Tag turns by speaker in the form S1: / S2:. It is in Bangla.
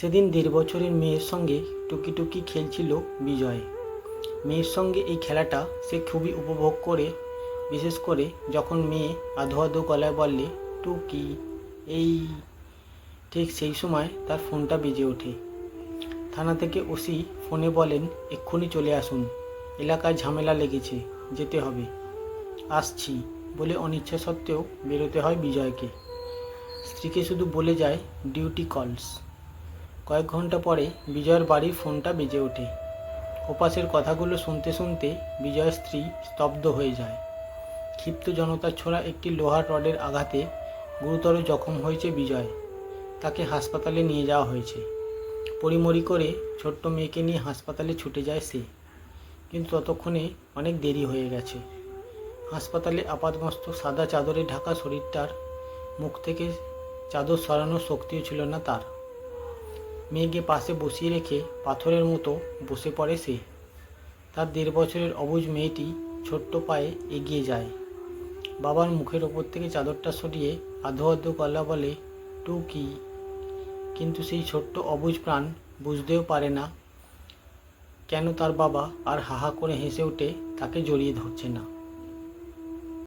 S1: সেদিন ১.৫ বছরের মেয়ের সঙ্গে টুকি খেলছিল বিজয়। মেয়ের সঙ্গে এই খেলাটা সে খুবই উপভোগ করে, বিশেষ করে যখন মেয়ে আধো আধো গলায় বললে, টুকি এই। ঠিক সেই সময় তার ফোনটা বেজে ওঠে। থানা থেকে ওসি ফোনে বলেন, এক্ষুনি চলে আসুন, এলাকায় ঝামেলা লেগেছে, যেতে হবে। আসছি বলে অনিচ্ছা সত্ত্বেও বেরোতে হয় বিজয়কে। স্ত্রীকে শুধু বলে যায়, ডিউটি কলস। কয়েক ঘন্টা পরে বিজয়ের বাড়ির ফোনটা বেজে ওঠে। ওপাশের কথাগুলো শুনতে শুনতে বিজয়ের স্ত্রী স্তব্ধ হয়ে যায়। ক্ষিপ্ত জনতার ছোড়া একটি লোহার রডের আঘাতে গুরুতর জখম হয়েছে বিজয়। তাকে হাসপাতালে নিয়ে যাওয়া হয়েছে। পড়িমড়ি করে ছোট্ট মেয়েকে নিয়ে হাসপাতালে ছুটে যায় সে, কিন্তু ততক্ষণে অনেক দেরি হয়ে গেছে। হাসপাতালে আপাতমস্তক সাদা চাদরে ঢাকা শরীরটার মুখ থেকে চাদর সরানোর শক্তিও ছিল না তার। মেয়েকে পাশে বসিয়ে রেখে পাথরের মতো বসে পড়ে সে। তার ১.৫ বছরের অবুঝ মেয়েটি ছোট্ট পায়ে এগিয়ে যায়। বাবার মুখের ওপর থেকে চাদরটা সরিয়ে আধো আধো গলা বলে, টুকি। কিন্তু সেই ছোট্ট অবুঝ প্রাণ বুঝতেও পারে না কেন তার বাবা আর হাহা করে হেসে উঠে তাকে জড়িয়ে ধরছে না।